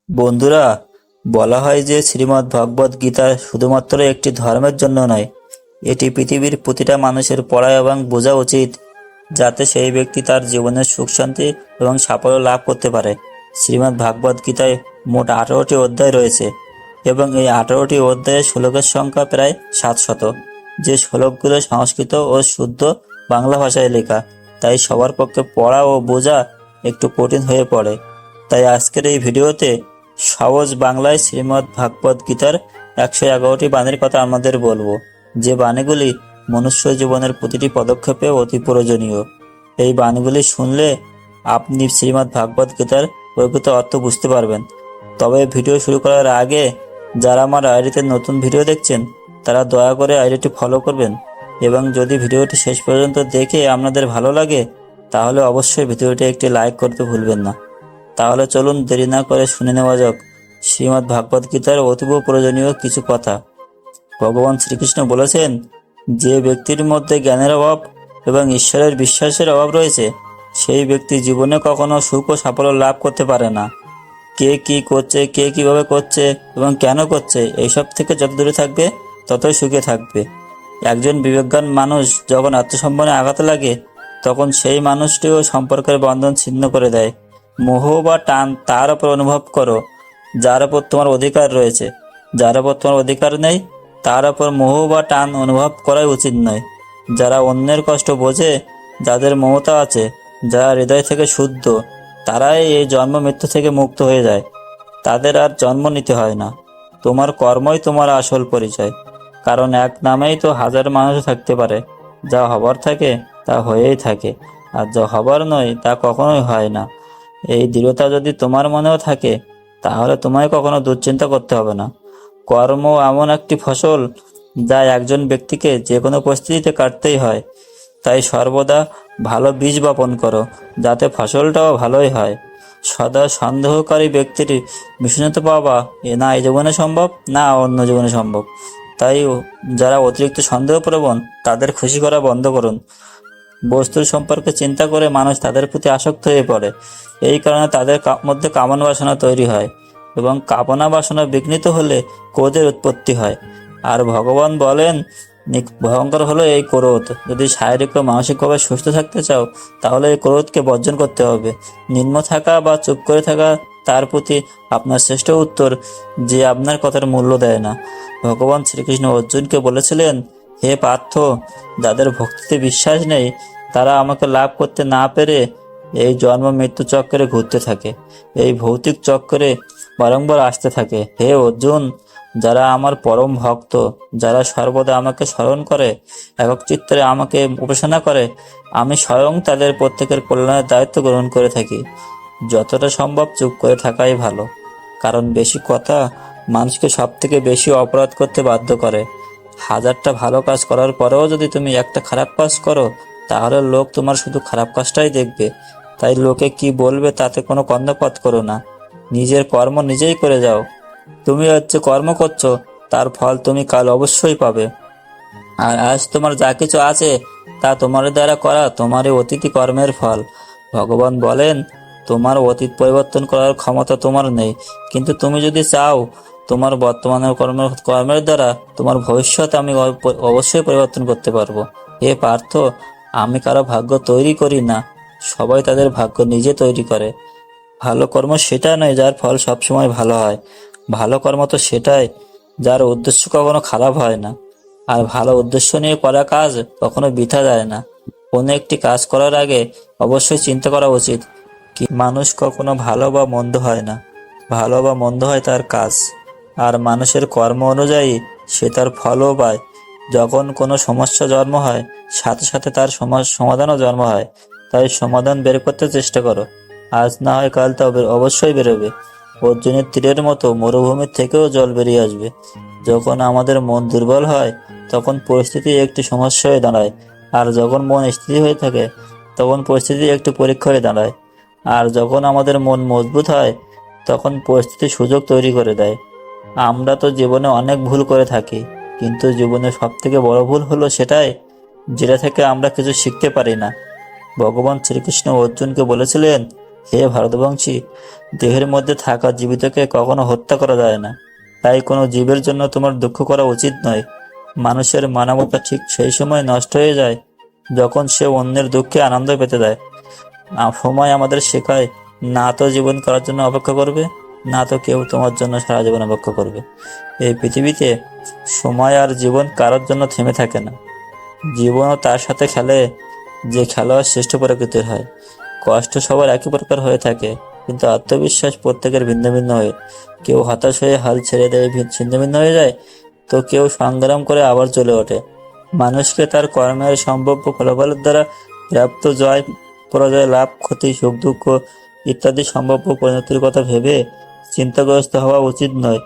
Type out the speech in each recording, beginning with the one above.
বন্ধুরা, বলা হয় যে শ্রীমদ্ ভগবদ গীতা শুধুমাত্র একটি ধর্মের জন্য নয়, এটি পৃথিবীর প্রতিটা মানুষের পড়া এবং বোঝা উচিত, যাতে সেই ব্যক্তি তার জীবনের সুখ শান্তি এবং সাফল্য লাভ করতে পারে। শ্রীমদ্ ভাগবত গীতায় মোট 18টি অধ্যায় রয়েছে এবং এই 18টি অধ্যায়ের শ্লোকের সংখ্যা প্রায় 700। যে শ্লোকগুলো সংস্কৃত ও শুদ্ধ বাংলা ভাষায় লেখা, তাই সবার পক্ষে পড়া ও বোঝা একটু কঠিন হয়ে পড়ে। তাই আজকের এই ভিডিওতে সহজ বাংলায় শ্রীমদ্ ভাগবত গীতার 111টি বাণীর কথা আমাদের বলবো, যে বাণীগুলি মনুষ্য জীবনের প্রতিটি পদক্ষেপে অতি প্রয়োজনীয়। এই বাণীগুলি শুনলে আপনি শ্রীমদ্ ভাগবত গীতার প্রকৃত অর্থ বুঝতে পারবেন। তবে ভিডিও শুরু করার আগে যারা আমার আইডিতে নতুন ভিডিও দেখছেন, তারা দয়া করে আইডিটি ফলো করবেন এবং যদি ভিডিওটি শেষ পর্যন্ত দেখে আপনাদের ভালো লাগে, তাহলে অবশ্যই ভিডিওটি একটি লাইক করতে ভুলবেন না। তাহলে চলুন দেরি না করে শুনে নেওয়া যাক শ্রীমদ্ ভাগবত গীতার অতীব প্রয়োজনীয় কিছু কথা। ভগবান শ্রীকৃষ্ণ বলেছেন, যে ব্যক্তির মধ্যে জ্ঞানের অভাব এবং ঈশ্বরের বিশ্বাসের অভাব রয়েছে, সেই ব্যক্তি জীবনে কখনো সুখ ও সাফল্য লাভ করতে পারে না। কে কি করছে, কে কিভাবে করছে এবং কেন করছে, এইসব থেকে যত দূরে থাকবে ততই সুখে থাকবে। একজন বিবেকবান মানুষ যখন আত্মসম্মানে আঘাত লাগে, তখন সেই মানুষটিও সম্পর্কের বন্ধন ছিন্ন করে দেয়। মোহ বা টান তার উপর অনুভব করো, যার উপর তোমার অধিকার রয়েছে। যার উপর তোমার অধিকার নেই, তার উপর মোহ বা টান অনুভব করাই উচিত নয়। যারা অন্যের কষ্ট বোঝে, যাদের মমতা আছে, যারা হৃদয় থেকে শুদ্ধ, তারাই এই জন্ম মৃত্যু থেকে মুক্ত হয়ে যায়। তাদের আর জন্ম নিতে হয় না। তোমার কর্মই তোমার আসল পরিচয়, কারণ এক নামেই তো হাজার মানুষ থাকতে পারে। যা হবার থাকে তা হয়েই থাকে, আর যা হবার নয় তা কখনোই হয় না। এই দৃঢ়তা যদি তোমার মনেও থাকে, তাহলে তোমায় কখনো দুশ্চিন্তা করতে হবে না। কর্ম এমন একটি ফসল যা একজন ব্যক্তিকে যে কোনো পরিস্থিতিতে কাটতেই হয়। তাই সর্বদা ভালো বীজ বপন করো, যাতে ফসলটাও ভালোই হয়। সদা সন্দেহকারী ব্যক্তির বিষ্ণুতে পাওয়া না এই জীবনে সম্ভব, না অন্য জীবনে সম্ভব। তাই যারা অতিরিক্ত সন্দেহপ্রবণ, তাদের খুশি করা বন্ধ করুন। বস্তুর সম্পর্কে চিন্তা করে মানুষ তাদের প্রতি আসক্ত হয়ে পড়ে। এই কারণে তাদের মধ্যে কামনা বাসনা তৈরি হয় এবং কামনা বাসনা বিঘ্নিত হলে ক্রোধের উৎপত্তি হয়। আর ভগবান বলেন, ভয়ঙ্কর হলো এই ক্রোধ। যদি শারীরিক ও মানসিকভাবে সুস্থ থাকতে চাও, তাহলে এই ক্রোধকে বর্জন করতে হবে। নিম্ন থাকা বা চুপ করে থাকা তার প্রতি আপনার শ্রেষ্ঠ উত্তর, যে আপনার কথার মূল্য দেয় না। ভগবান শ্রীকৃষ্ণ অর্জুনকে বলেছিলেন, হে পার্থ, যাদের ভক্তিতে বিশ্বাস নেই, তারা আমাকে লাভ করতে না পেরে এই জন্ম মৃত্যু চক্রে ঘুরতে থাকে, এই ভৌতিক চক্রে বারংবার আসতে থাকে। হে অর্জুন, যারা আমার পরম ভক্ত, যারা সর্বদা আমাকে স্মরণ করে, একক চিত্রে আমাকে উপাসনা করে, আমি স্বয়ং তাদের প্রত্যেকের কল্যাণের দায়িত্ব গ্রহণ করে থাকি। যতটা সম্ভব চুপ করে থাকাই ভালো, কারণ বেশি কথা মানুষকে সব থেকে বেশি অপরাধ করতে বাধ্য করে। হাজারটা ভালো কাজ করার পরেও যদি তুমি একটা খারাপ কাজ করো, তাহলে লোক তোমার শুধু খারাপ কাজটাই দেখবে। তাই লোকে কি বলবে তাতে কোনো কর্ণপাত করো না, নিজের কর্ম নিজেই করে যাও। তুমি কর্ম করছো, তার ফল তুমি কাল অবশ্যই পাবে। আর আজ তোমার যা কিছু আছে, তা তোমার দ্বারা করা তোমারই অতীত কর্মের ফল। ভগবান বলেন, তোমার অতীত পরিবর্তন করার ক্ষমতা তোমার নেই, কিন্তু তুমি যদি চাও, তোমার বর্তমানের কর্মের দ্বারা তোমার ভবিষ্যৎ আমি অবশ্যই পরিবর্তন করতে পারবো। হে পার্থ, আমি কারো ভাগ্য তৈরি করি না, সবাই তাদের ভাগ্য নিজে তৈরি করে। ভালো কর্ম সেটা নয় যার ফল সবসময় ভালো হয়। ভালো কর্ম তো সেটাই যার উদ্দেশ্য কখনো খারাপ হয় না। আর ভালো উদ্দেশ্য নিয়ে করা কাজ কখনো বৃথা যায় না। কোনো একটি কাজ করার আগে অবশ্যই চিন্তা করা উচিত, কি মানুষ কখনো ভালো বা মন্দ হয় না, ভালো বা মন্দ হয় তার কাজ। আর মানুষের কর্ম অনুযায়ী সে তার ফলও পায়। যখন কোনো সমস্যা জন্ম হয়, সাথে সাথে তার সমাধানও জন্ম হয়। তাই সমাধান বের করতে চেষ্টা করো, আজ না হয় কাল তবে অবশ্যই বেরোবে। অর্জুনের তীরের মতো মরুভূমির থেকেও জল বেরিয়ে আসবে। যখন আমাদের মন দুর্বল হয়, তখন পরিস্থিতি একটি সমস্যা হয়ে দাঁড়ায়। আর যখন মন স্থির হয়ে থাকে, তখন পরিস্থিতি একটি পরীক্ষা হয়ে দাঁড়ায়। আর যখন আমাদের মন মজবুত হয়, তখন পরিস্থিতি সুযোগ তৈরি করে দেয়। আমরা তো জীবনে অনেক ভুল করে থাকি, কিন্তু জীবনের সব থেকে বড় ভুল হলো সেটাই, যেটা থেকে আমরা কিছু শিখতে পারি না। ভগবান শ্রীকৃষ্ণ অর্জুনকে বলেছিলেন, হে ভারতবংশী, দেহের মধ্যে থাকা জীবিতকে কখনো হত্যা করা যায় না, তাই কোনো জীবের জন্য তোমার দুঃখ করা উচিত নয়। মানুষের মানবতা ঠিক সেই সময় নষ্ট হয়ে যায় যখন সে অন্যের দুঃখে আনন্দ পেতে দেয়। সময় আমাদের শেখায়, না তো জীবন করার জন্য অপেক্ষা করবে, না তো কেউ তোমার জন্য সারা জীবন অপেক্ষা করবে। এই পৃথিবীতে সময় আর জীবন কারোর জন্য থেমে থাকে না। জীবনও তার সাথে খেলে যে খেলোয়াড় শ্রেষ্ঠ প্রকৃতির হয়। কষ্ট সবার একই প্রকার হয়ে থাকে, কিন্তু আত্মবিশ্বাস প্রত্যেকের ভিন্ন ভিন্ন হয়ে। কেউ হতাশ হয়ে হাল ছেড়ে দেয়, ছিন্ন ভিন্ন হয়ে যায়, তো কেউ সংগ্রাম করে আবার চলে ওঠে। মানুষকে তার কর্মের সম্ভাব্য ফলাফলের দ্বারা প্রাপ্ত জয় পরাজয়, লাভ ক্ষতি, সুখ দুঃখ ইত্যাদি সম্ভাব্য পরিণতির কথা ভেবে চিন্তাগ্রস্ত হওয়া উচিত নয়।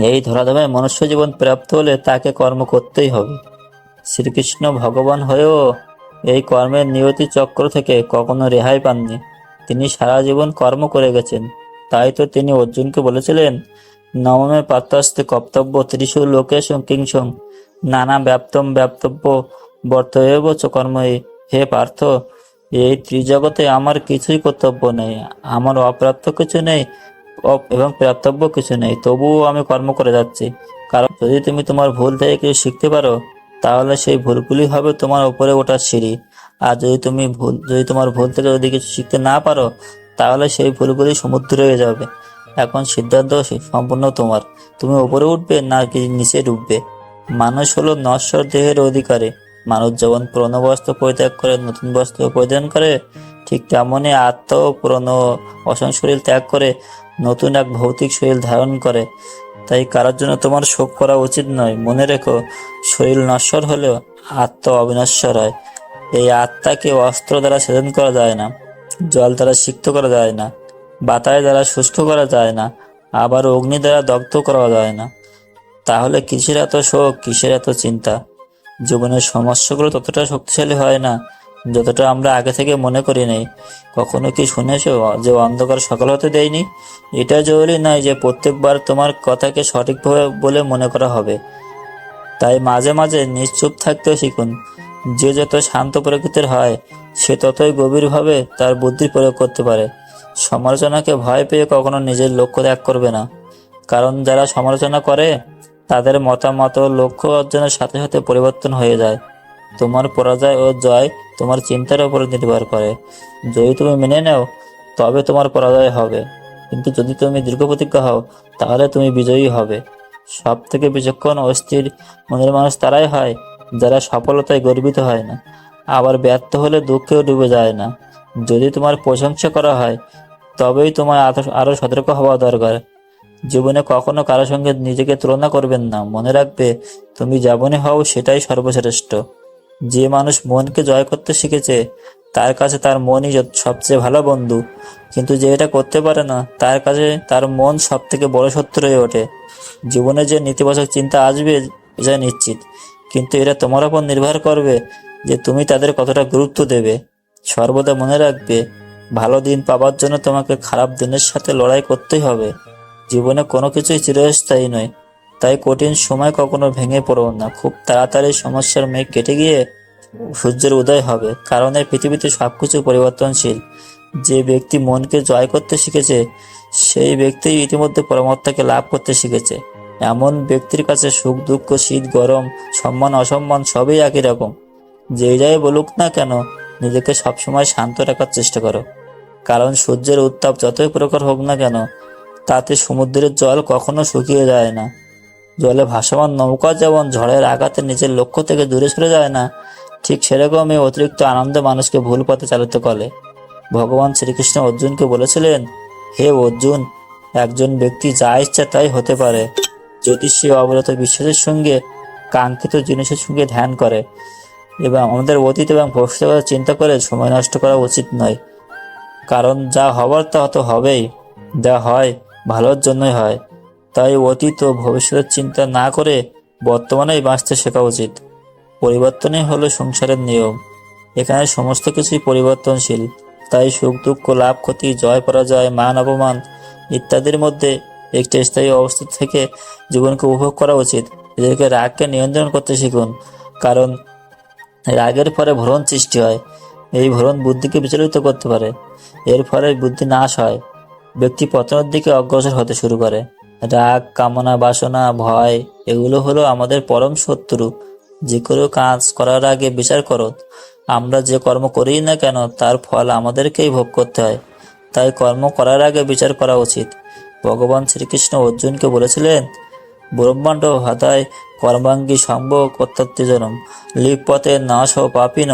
এই ধরাধামে মনুষ্য জীবন প্রাপ্ত হলে তাকে কর্ম করতেই হবে। শ্রীকৃষ্ণ ভগবান হয়েও এই কর্মের নিয়তি চক্র থেকে কখনো রেহাই পাননি। তিনি সারা জীবন কর্ম করে গেছেন। তাই তো তিনি অর্জুনকে বলেছিলেন, নবমে পাত্রাস্তে কর্তব্য ত্রিশু লোকেশু কিংসং নানা ব্যাপ্তম ব্যাপ্তব্য বর্তয়েব চ কর্ময়ে। হে পার্থ, এই ত্রিজগতে আমার কিছুই কর্তব্য নেই, আমার অপ্রাপ্ত কিছু নেই এবং প্রাপ্তব্য কিছু নেই, তবুও আমি কর্ম করে যাচ্ছি। কারণ যদি তুমি তোমার ভুল থেকে কিছু শিখতে পারো, তাহলে সেই ভুলগুলি হবে তোমার উপরে ওঠার সিঁড়ি। আর যদি তোমার ভুল থেকে যদি কিছু শিখতে না পারো, তাহলে সেই ভুলগুলি সমুদ্র হয়ে যাবে। এখন সিদ্ধান্ত সম্পূর্ণ তোমার, তুমি উপরে উঠবে না কি নিচে ডুববে। মানুষ হলো নশ্বর দেহের অধিকারী। মানুষ যেমন পুরনো বস্ত্র পরিত্যাগ করে নতুন বস্ত্র পরিধান করে, ঠিক তেমনই আত্মাও পুরনো অসৎ শরীর ত্যাগ করে নতুন এক ভৌতিক শরীর ধারণ করে। তাই কারোর জন্য তোমার শোক করা উচিত নয়। মনে রেখো, শরীর নশ্বর হলেও আত্মা অবিনশ্বর হয়। এই আত্মাকে অস্ত্র দ্বারা ছেদন করা যায় না, জল দ্বারা সিক্ত করা যায় না, বাতাস দ্বারা শুষ্ক করা যায় না, আবার অগ্নি দ্বারা দগ্ধ করা যায় না। তাহলে কিসের এত শোক, কিসের এত চিন্তা? জীবনের সমস্যাগুলো ততটা শক্তিশালী হয় না যতটা আমরা আগে থেকে মনে করি নেই। কখনো কি শুনেছো যে অন্ধকার সকাল হতে দেয়নি? এটা জরুরি নয় যে প্রত্যেকবার তোমার কথাকে সঠিকভাবে বলে মনে করা হবে। তাই মাঝে মাঝে নিশ্চুপ থাকতেও শিখুন। যে যত শান্ত প্রকৃতির হয়, সে ততই গভীরভাবে তার বুদ্ধি প্রয়োগ করতে পারে। সমালোচনাকে ভয় পেয়ে কখনো নিজের লক্ষ্য ত্যাগ করবে না, কারণ যারা সমালোচনা করে তাদের মতামত ও লক্ষ্য অর্জনের সাথে সাথে পরিবর্তন হয়ে যায়। তোমার পরাজয় ও জয় তোমার চিন্তার উপর নির্ভর করে। যদি তুমি মেনে নাও, তবে তোমার পরাজয় হবে, কিন্তু যদি তুমি দৃঢ় প্রতিজ্ঞা হও, তাহলে তুমি বিজয়ী হবে। সব থেকে বিচক্ষণ ও স্থির মনের মানুষ তারাই হয় যারা সফলতায় গর্বিত হয় না, আবার ব্যর্থ হলে দুঃখেও ডুবে যায় না। যদি তোমার প্রশংসা করা হয়, তবেই তোমার আরো সতর্ক হওয়া দরকার। জীবনে কখনো কারো সঙ্গে নিজেকে তুলনা করবেন না। মনে রাখবে, তুমি যেমনই হও সেটাই সর্বশ্রেষ্ঠ। যে মানুষ মনকে জয় করতে শিখেছে, তার কাছে তার মনই সবচেয়ে ভালো বন্ধু। কিন্তু যে এটা করতে পারে না, তার কাছে তার মন সব থেকে বড় শত্রু হয়ে ওঠে। জীবনে যে নেতিবাচক চিন্তা আসবে এটা নিশ্চিত, কিন্তু এটা তোমার উপর নির্ভর করবে যে তুমি তাদের কতটা গুরুত্ব দেবে। সর্বদা মনে রাখবে, ভালো দিন পাবার জন্য তোমাকে খারাপ দিনের সাথে লড়াই করতেই হবে। জীবনে কোনো কিছুই চিরস্থায়ী নয়, তাই কঠিন সময় কখনো ভেঙে পড়ো না। খুব তাড়াতাড়ি সমস্যার মেঘ কেটে গিয়ে সূর্যের উদয় হবে, কারণ এই পৃথিবীতে সবকিছু পরিবর্তনশীল। যে ব্যক্তি মনকে জয় করতে শিখেছে, সেই ব্যক্তি ইতিমধ্যে পরমাত্মাকে লাভ করতে শিখেছে। এমন ব্যক্তির কাছে সুখ দুঃখ, শীত গরম, সম্মান অসম্মান সবই একই রকম। যে যাই বলুক না কেন, নিজেকে সবসময় শান্ত রাখার চেষ্টা করো, কারণ সূর্যের উত্তাপ যতই প্রখর হোক না কেন, তাতে সমুদ্রের জল কখনো শুকিয়ে যায় না। জলে ভাসমান নৌকা যেমন ঝড়ের আঘাতে নিজের লক্ষ্য থেকে দূরে সরে যায় না, ঠিক সেরকমই অতিরিক্ত আনন্দে মানুষকে ভুল পথে চালিত করে। ভগবান শ্রীকৃষ্ণ অর্জুনকে বলেছিলেন, হে অর্জুন, একজন ব্যক্তি যা ইচ্ছা তাই হতে পারে যদি সে অবরত বিশ্বাসের সঙ্গে কাঙ্ক্ষিত জিনিসের সঙ্গে ধ্যান করে। এবং আমাদের অতীত এবং ভবিষ্যতের কথা চিন্তা করে সময় নষ্ট করা উচিত নয়, কারণ যা হবার তা তো হবেই। যা হয় ভালোর জন্যই হয়। তাই অতীত ও ভবিষ্যতের চিন্তা না করে বর্তমানেই বাঁচতে শেখা উচিত। পরিবর্তনই হলো সংসারের নিয়ম। এখানে সমস্ত কিছুই পরিবর্তনশীল। তাই সুখ দুঃখ, লাভ ক্ষতি, জয় পরাজয়, মান অপমান ইত্যাদির মধ্যে একটি স্থায়ী অবস্থা থেকে জীবনকে উপভোগ করা উচিত। এদেরকে রাগকে নিয়ন্ত্রণ করতে শিখুন, কারণ রাগের পরে ভ্রণ সৃষ্টি হয়। এই ভ্রমণ বুদ্ধিকে বিচলিত করতে পারে। এর ফলে বুদ্ধি নাশ হয়, ব্যক্তি পতনের দিকে অগ্রসর হতে শুরু করে। রাগ, কামনা, বাসনা, ভয় এগুলো হলো আমাদের পরম শত্রু। যে কোনো কাজ করার আগে বিচার করো। আমরা যে কর্ম করি না কেন তার ফল আমাদেরকেই ভোগ করতে হয়, তাই কর্ম করার আগে বিচার করা উচিত। ভগবান শ্রীকৃষ্ণ অর্জুনকে বলেছিলেন, ব্রহ্মাণ্ড হতায় কর্মাঙ্গী সম্ভব কর্তৃজনম লিপপথে নাশ পাপিন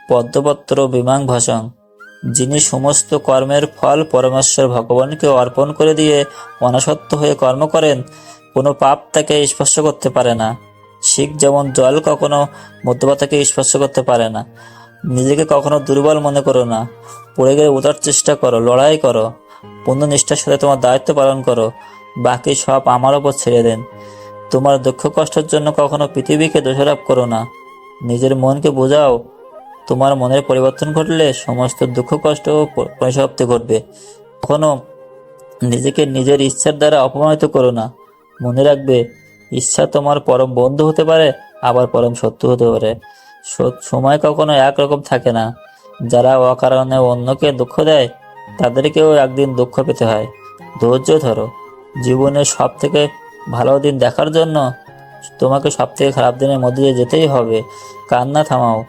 পদ্মপত্র বিমাং ভাষং। যিনি সমস্ত কর্মের ফল পরমেশ্বর ভগবানকে অর্পণ করে দিয়ে অনাসক্ত হয়ে কর্ম করেন, কোনো পাপ তাকে স্পর্শ করতে পারে না। শিখ যেমন জল কখনো মধ্যপাতাকে স্পর্শ করতে পারে না। নিজেকে কখনো দুর্বল মনে করো না। পড়ে গেলে ওঠার চেষ্টা করো, লড়াই করো, পূর্ণ নিষ্ঠার সাথে তোমার দায়িত্ব পালন করো। বাকি সব আমার ওপর ছেড়ে দেন। তোমার দুঃখ কষ্টের জন্য কখনো পৃথিবীকে দোষারোপ করো না। নিজের মনকে বোঝাও, তোমার মনের পরিবর্তন ঘটলে সমস্ত দুঃখ কষ্ট পরিসমাপ্তি ঘটবে। কখনো নিজেকে নিজের ইচ্ছার দ্বারা অপমানিত করো না। মনে রাখবে, ইচ্ছা তোমার পরম বন্ধু হতে পারে, আবার পরম শত্রু হতে পারে। সময় কখনো একরকম থাকে না। যারা অকারণে অন্যকে দুঃখ দেয় তাদেরকেও একদিন দুঃখ পেতে হয়। ধৈর্য ধরো। জীবনের সব থেকে ভালো দিন দেখার জন্য তোমাকে সব থেকে খারাপ দিনের মধ্যে দিয়ে যেতেই হবে। কান্না থামাও।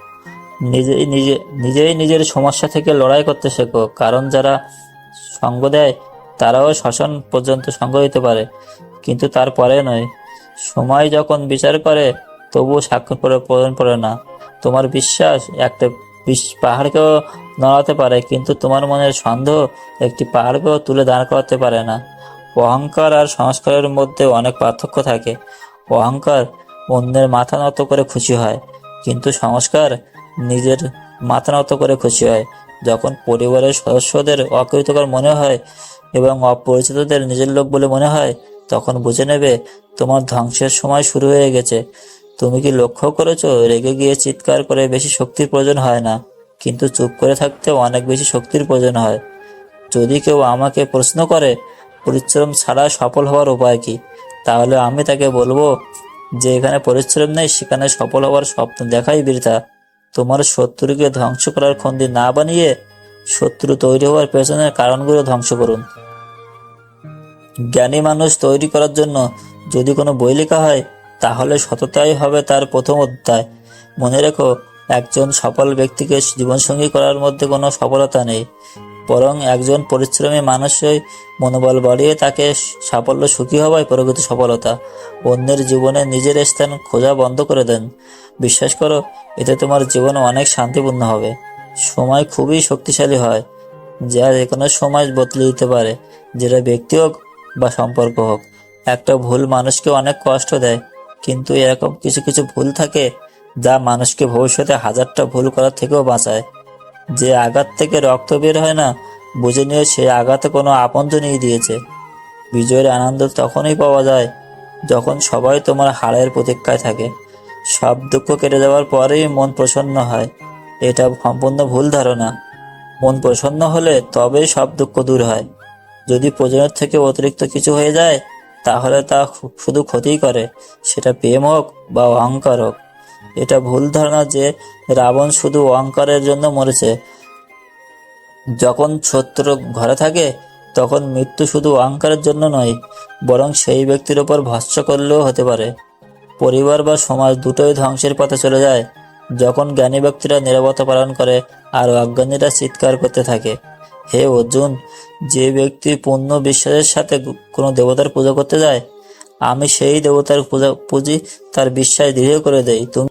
নিজেই নিজের সমস্যা থেকে লড়াই করতে শেখো, কারণ যারা সঙ্গ দেয় তারাও শ্মশান পর্যন্ত সঙ্গ দিতে পারে, কিন্তু তারপরে নয়। সময় যখন বিচার করে তবুও সাক্ষ্য প্রয়োজন পড়ে না। তোমার বিশ্বাস একটা পাহাড়কেও নড়াতে পারে, কিন্তু তোমার মনের সন্দেহ একটি পাহাড়কেও তুলে দাঁড় করাতে পারে না। অহংকার আর সংস্কারের মধ্যে অনেক পার্থক্য থাকে। অহংকার অন্যের মাথা নত করে খুশি হয়, কিন্তু সংস্কার নিজের মাথা নত করে খুশি হয়। যখন পরিবারের সদস্যদের অকৃতকার মনে হয় এবং অপরিচিতদের নিজের লোক বলে মনে হয়, তখন বুঝে নেবে তোমার ধ্বংসের সময় শুরু হয়ে গেছে। তুমি কি লক্ষ্য করেছো, রেগে গিয়ে চিৎকার করে বেশি শক্তির প্রয়োজন হয় না, কিন্তু চুপ করে থাকতে অনেক বেশি শক্তির প্রয়োজন হয়। যদি কেউ আমাকে প্রশ্ন করে পরিশ্রম ছাড়া সফল হওয়ার উপায় কি, তাহলে আমি তাকে বলবো যে এখানে পরিশ্রম নেই, সেখানে সফল হওয়ার স্বপ্ন দেখাই বৃথা। তোমার শত্রুকে ধ্বংস করার খন্দি না বানিয়ে শত্রু তৈরি হওয়ার পেছনের কারণগুলো ধ্বংস করুন। জ্ঞানী মানুষ তৈরি করার জন্য যদি কোনো বই লেখা হয়, তাহলে সততাই হবে তার প্রথম অধ্যায়। মনে রেখো, একজন সফল ব্যক্তিকে জীবনসঙ্গী করার মধ্যে কোনো সফলতা নেই, বরং একজন পরিশ্রমী মানুষই মনোবল বাড়িয়ে তাকে সাফল্য সুখী হওয়াই প্রকৃত সফলতা। অন্যের জীবনে নিজের স্থান খোঁজা বন্ধ করে দেন। বিশ্বাস করো, এতে তোমার জীবন অনেক শান্তিপূর্ণ হবে। সময় খুবই শক্তিশালী হয়, যা যে কোনো সময় বদলে দিতে পারে, যেটা ব্যক্তি হোক বা সম্পর্ক হোক। একটা ভুল মানুষকে অনেক কষ্ট দেয়, কিন্তু এরকম কিছু কিছু ভুল থাকে যা মানুষকে ভবিষ্যতে হাজারটা ভুল করার থেকেও বাঁচায়। যে আঘাত থেকে রক্ত বের হয় না, বুঝে নিয়ে সে আঘাতে কোনো আপনজনই দিয়েছে। বিজয়ের আনন্দ তখনই পাওয়া যায় যখন সবাই তোমার হারের প্রতীক্ষায় থাকে। সব দুঃখ কেটে যাওয়ার পরেই মন প্রসন্ন হয়, এটা সম্পূর্ণ ভুল ধারণা। মন প্রসন্ন হলে তবেই সব দুঃখ দূর হয়। যদি প্রয়োজনের থেকে অতিরিক্ত কিছু হয়ে যায়, তাহলে তা শুধু ক্ষতিই করে, সেটা প্রেম হোক বা অহংকার হোক। এটা ভুল ধারণা যে রাবণ শুধু অহংকারের জন্য মরেছে। যখন শত্রু ঘরে থাকে, তখন মৃত্যু শুধু অহংকারের জন্য নয়, বরং সেই ব্যক্তির ওপর ভৎস করলেও হতে পারে। পরিবার বা সমাজ দুটোই ধ্বংসের পথে চলে যায় যখন জ্ঞানী ব্যক্তিরা নীরবতা পালন করে আর অজ্ঞানীরা চিৎকার করতে থাকে। হে অর্জুন, যে ব্যক্তি পূর্ণ বিশ্বাসের সাথে কোনো দেবতার পূজা করতে যায়, আমি সেই দেবতার পুঁজি তার বিশ্বাস দৃঢ় করে দেই। তুমি